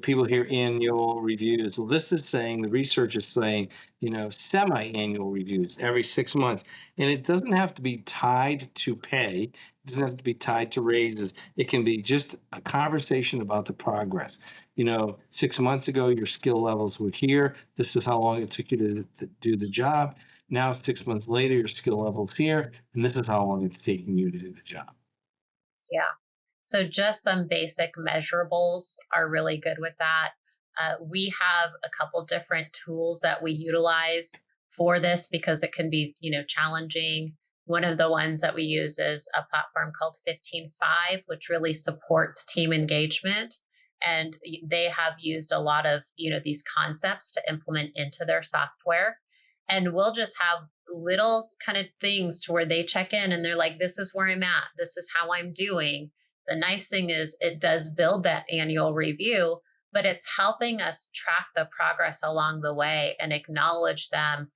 S3: people hear annual reviews. Well, this is saying, the research is saying, semi-annual reviews every 6 months. And it doesn't have to be tied to pay. It doesn't have to be tied to raises. It can be just a conversation about the progress. 6 months ago, your skill levels were here. This is how long it took you to do the job. Now, 6 months later, your skill level's here, and this is how long it's taking you to do the job.
S1: Yeah. So just some basic measurables are really good with that. We have a couple different tools that we utilize for this because it can be, challenging. One of the ones that we use is a platform called 15.5, which really supports team engagement. And they have used a lot of, these concepts to implement into their software. And we'll just have little kind of things to where they check in and they're like, this is where I'm at. This is how I'm doing. The nice thing is it does build that annual review, but it's helping us track the progress along the way and acknowledge them,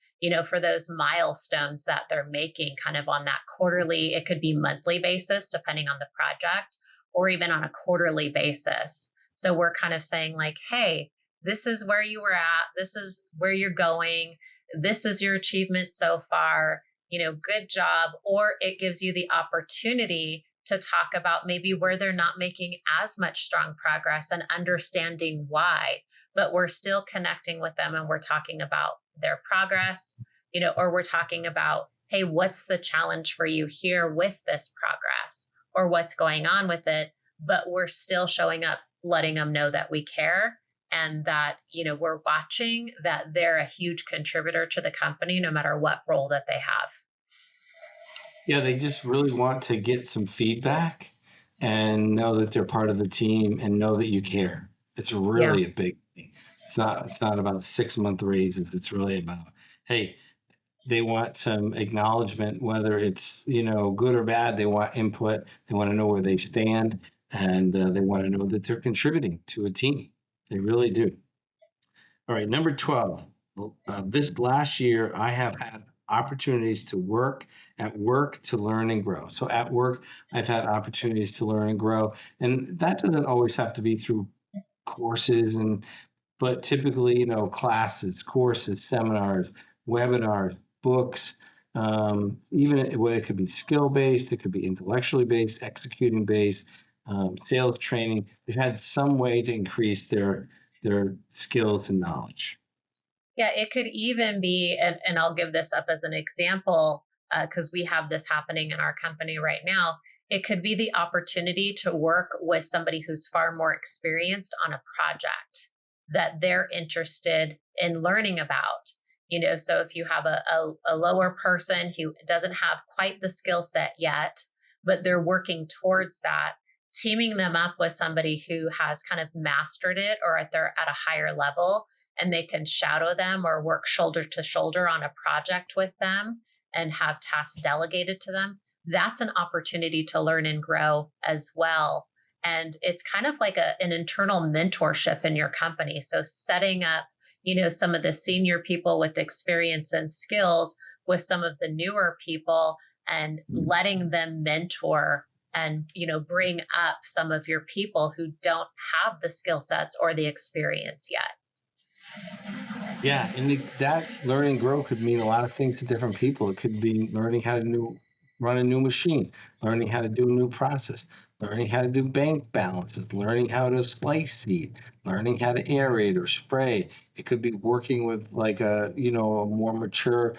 S1: for those milestones that they're making kind of on that quarterly, it could be monthly basis, depending on the project, or even on a quarterly basis. So we're kind of saying like, hey, this is where you were at. This is where you're going. This is your achievement so far, good job. Or it gives you the opportunity to talk about maybe where they're not making as much strong progress and understanding why, but we're still connecting with them and we're talking about their progress, or we're talking about, hey, what's the challenge for you here with this progress or what's going on with it? But we're still showing up, letting them know that we care and that, we're watching, that they're a huge contributor to the company, no matter what role that they have.
S3: Yeah, they just really want to get some feedback and know that they're part of the team and know that you care. It's
S1: Yeah.
S3: really a big thing. It's not about 6 month raises. It's really about, hey, they want some acknowledgement, whether it's, good or bad. They want input. They want to know where they stand, and they want to know that they're contributing to a team. They really do. All right, number 12. This last year, I have had opportunities to work at work to learn and grow. So at work, I've had opportunities to learn and grow. And that doesn't always have to be through courses, but typically, classes, courses, seminars, webinars, books, even where it could be skill based, it could be intellectually based, executing based, sales training. They've had some way to increase their skills and knowledge.
S1: Yeah, it could even be, and I'll give this up as an example because we have this happening in our company right now. It could be the opportunity to work with somebody who's far more experienced on a project that they're interested in learning about. So if you have a lower person who doesn't have quite the skill set yet, but they're working towards that, teaming them up with somebody who has kind of mastered it or they're at a higher level and they can shadow them or work shoulder to shoulder on a project with them and have tasks delegated to them, that's an opportunity to learn and grow as well. And it's kind of like an internal mentorship in your company. So setting up, some of the senior people with experience and skills with some of the newer people and letting them mentor and, bring up some of your people who don't have the skill sets or the experience yet.
S3: Yeah, and that learn and grow could mean a lot of things to different people. It could be learning how to run a new machine, learning how to do a new process, learning how to do bank balances, learning how to slice seed, learning how to aerate or spray. It could be working with like a more maturely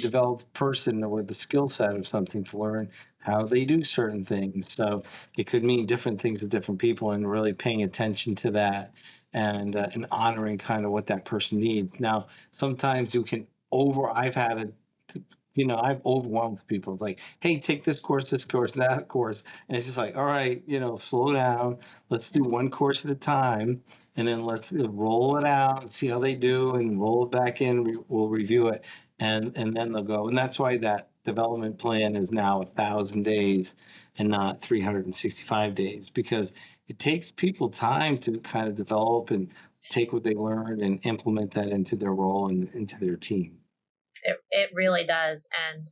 S3: developed person with the skill set of something to learn how they do certain things. So it could mean different things to different people, and really paying attention to that and honoring kind of what that person needs. Now, sometimes you can I've had I've overwhelmed people. It's like, hey, take this course, that course. And it's just like, all right, slow down. Let's do one course at a time. And then let's roll it out and see how they do and roll it back in. We'll review it. And then they'll go. And that's why that development plan is now 1,000 days and not 365 days, because it takes people time to kind of develop and take what they learned and implement that into their role and into their team.
S1: It really does. And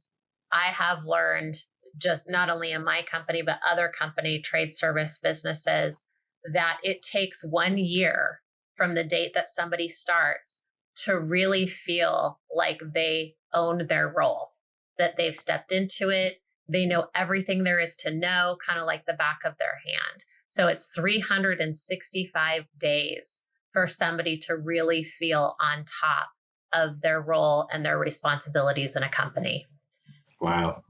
S1: I have learned, just not only in my company, but other company trade service businesses, that it takes 1 year from the date that somebody starts to really feel like they own their role, that they've stepped into it. They know everything there is to know, kind of like the back of their hand. So it's 365 days for somebody to really feel on top of their role and their responsibilities in a company.
S3: Wow.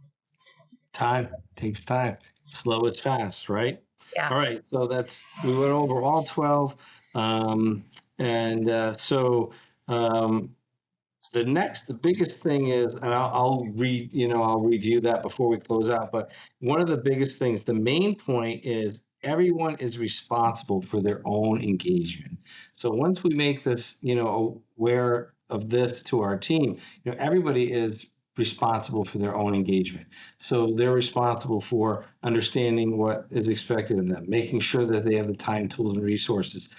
S3: Time takes time. Slow is fast, right?
S1: Yeah.
S3: All right. So we went over all 12. And so um, the biggest thing is, and I'll review that before we close out. But one of the biggest things, the main point is everyone is responsible for their own engagement. So once we make this, aware of this to our team, everybody is responsible for their own engagement. So they're responsible for understanding what is expected of them, making sure that they have the time, tools, and resources.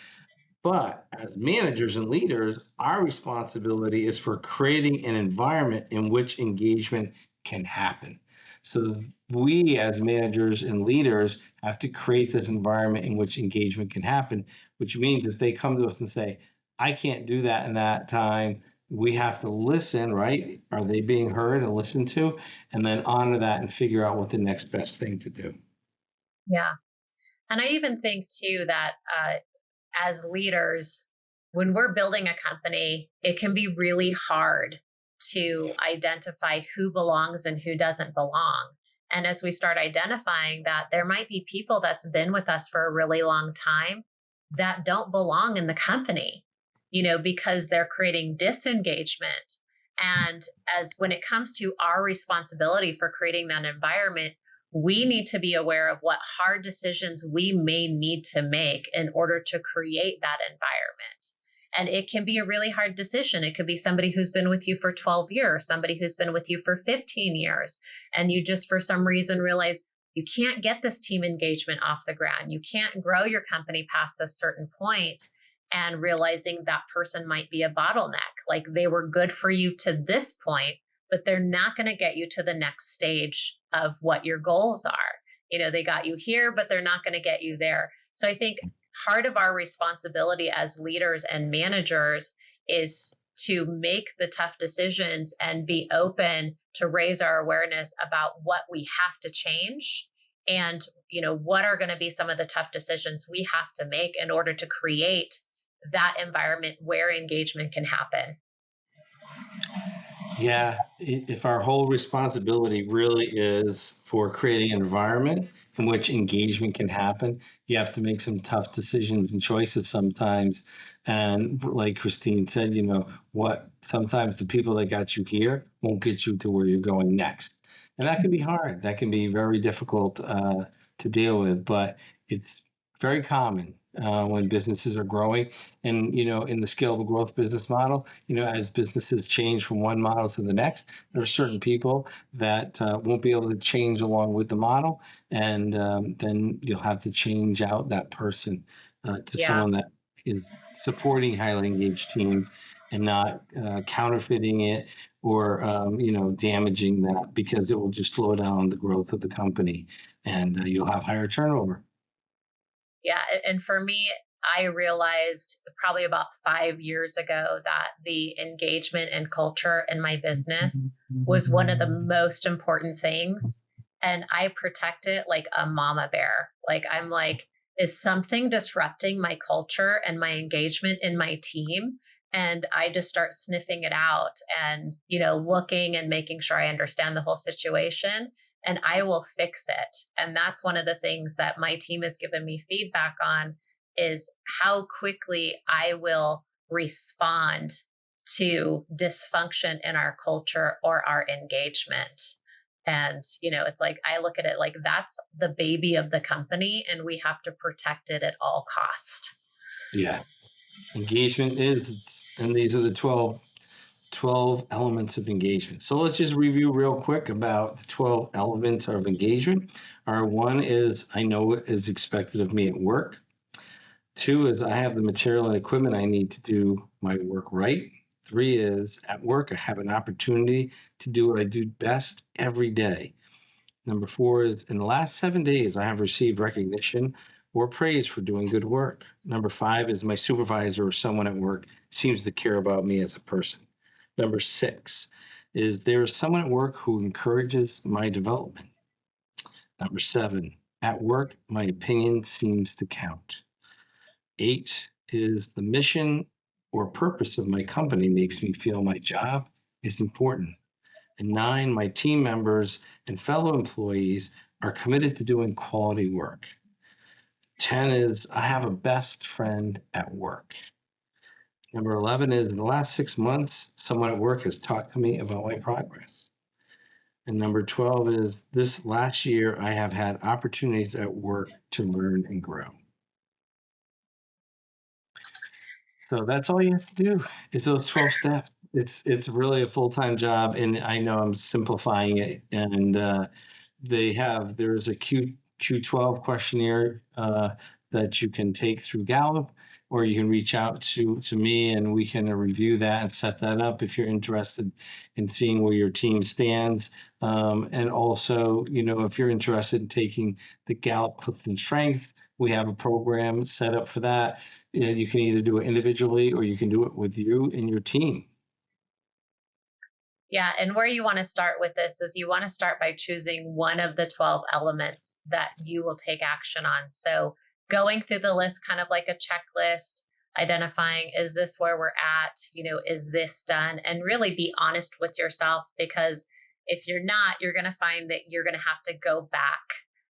S3: But as managers and leaders, our responsibility is for creating an environment in which engagement can happen. So we, as managers and leaders, have to create this environment in which engagement can happen, which means if they come to us and say, I can't do that in that time, we have to listen, right? Are they being heard and listened to? And then honor that and figure out what the next best thing to do.
S1: Yeah. And I even think too that as leaders, when we're building a company, it can be really hard to identify who belongs and who doesn't belong. And as we start identifying that, there might be people that's been with us for a really long time that don't belong in the company, because they're creating disengagement. And as when it comes to our responsibility for creating that environment, we need to be aware of what hard decisions we may need to make in order to create that environment. And it can be a really hard decision. It could be somebody who's been with you for 12 years, somebody who's been with you for 15 years, and you just for some reason realize you can't get this team engagement off the ground. You can't grow your company past a certain point, and realizing that person might be a bottleneck. Like they were good for you to this point, but they're not going to get you to the next stage of what your goals are. They got you here, but they're not going to get you there. So I think part of our responsibility as leaders and managers is to make the tough decisions and be open to raise our awareness about what we have to change and what are going to be some of the tough decisions we have to make in order to create that environment where engagement can happen.
S3: Yeah, if our whole responsibility really is for creating an environment in which engagement can happen, you have to make some tough decisions and choices sometimes. And like Christine said, what sometimes the people that got you here won't get you to where you're going next. And that can be hard. That can be very difficult to deal with, but it's very common when businesses are growing. And, in the scalable growth business model, as businesses change from one model to the next, there are certain people that won't be able to change along with the model. And then you'll have to change out that person to
S1: Yeah.
S3: someone that is supporting highly engaged teams and not counterfeiting it or, damaging that, because it will just slow down the growth of the company and you'll have higher turnover.
S1: Yeah. And for me, I realized probably about 5 years ago that the engagement and culture in my business was one of the most important things. And I protect it like a mama bear. Like, I'm like, is something disrupting my culture and my engagement in my team? And I just start sniffing it out and, looking and making sure I understand the whole situation, and I will fix it. And that's one of the things that my team has given me feedback on, is how quickly I will respond to dysfunction in our culture or our engagement. And, it's like, I look at it like that's the baby of the company and we have to protect it at all cost.
S3: Yeah. Engagement and these are the 12 elements of engagement. So let's just review real quick about the 12 elements of engagement. Our one is I know what is expected of me at work. 2 is I have the material and equipment I need to do my work right. 3 is at work I have an opportunity to do what I do best every day. Number 4 is in the last 7 days I have received recognition or praise for doing good work. Number 5 is my supervisor or someone at work seems to care about me as a person. Number 6 is there is someone at work who encourages my development. Number 7, at work, my opinion seems to count. 8 is the mission or purpose of my company makes me feel my job is important. And 9, my team members and fellow employees are committed to doing quality work. 10 is I have a best friend at work. Number 11 is in the last 6 months, someone at work has talked to me about my progress. And number 12 is this last year, I have had opportunities at work to learn and grow. So that's all you have to do is those 12 steps. It's really a full-time job, and I know I'm simplifying it. And there's a Q12 questionnaire that you can take through Gallup, or you can reach out to me and we can review that and set that up if you're interested in seeing where your team stands. And also, if you're interested in taking the Gallup Clifton Strength, we have a program set up for that. You can either do it individually or you can do it with you and your team.
S1: Yeah. And where you want to start with this is you want to start by choosing one of the 12 elements that you will take action on. So going through the list, kind of like a checklist, identifying, is this where we're at? Is this done? And really be honest with yourself, because if you're not, you're going to find that you're going to have to go back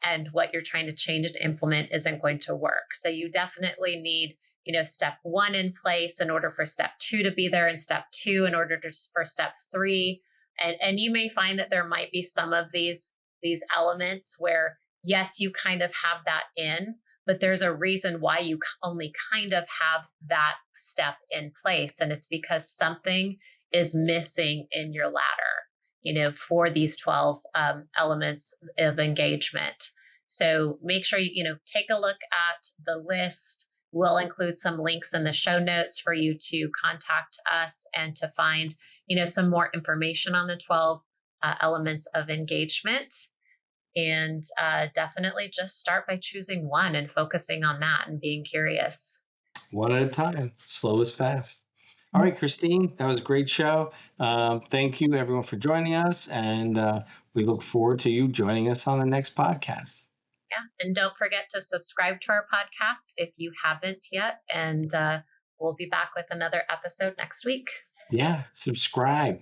S1: and what you're trying to change and implement isn't going to work. So you definitely need step 1 in place in order for step 2 to be there, and step 2 in order for step 3. And you may find that there might be some of these elements where, yes, you kind of have that in, but there's a reason why you only kind of have that step in place. And it's because something is missing in your ladder, for these 12 elements of engagement. So make sure you take a look at the list. We'll include some links in the show notes for you to contact us and to find, some more information on the 12 elements of engagement. And definitely just start by choosing one and focusing on that and being curious.
S3: One at a time. Slow is fast. All right, Christine, that was a great show. Thank you, everyone, for joining us. And we look forward to you joining us on the next podcast.
S1: Yeah. And don't forget to subscribe to our podcast if you haven't yet. And we'll be back with another episode next week.
S3: Yeah, subscribe.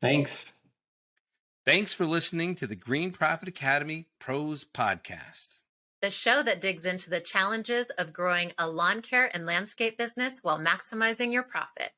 S3: Thanks.
S2: Thanks for listening to the Green Profit Academy Pros Podcast,
S1: the show that digs into the challenges of growing a lawn care and landscape business while maximizing your profit.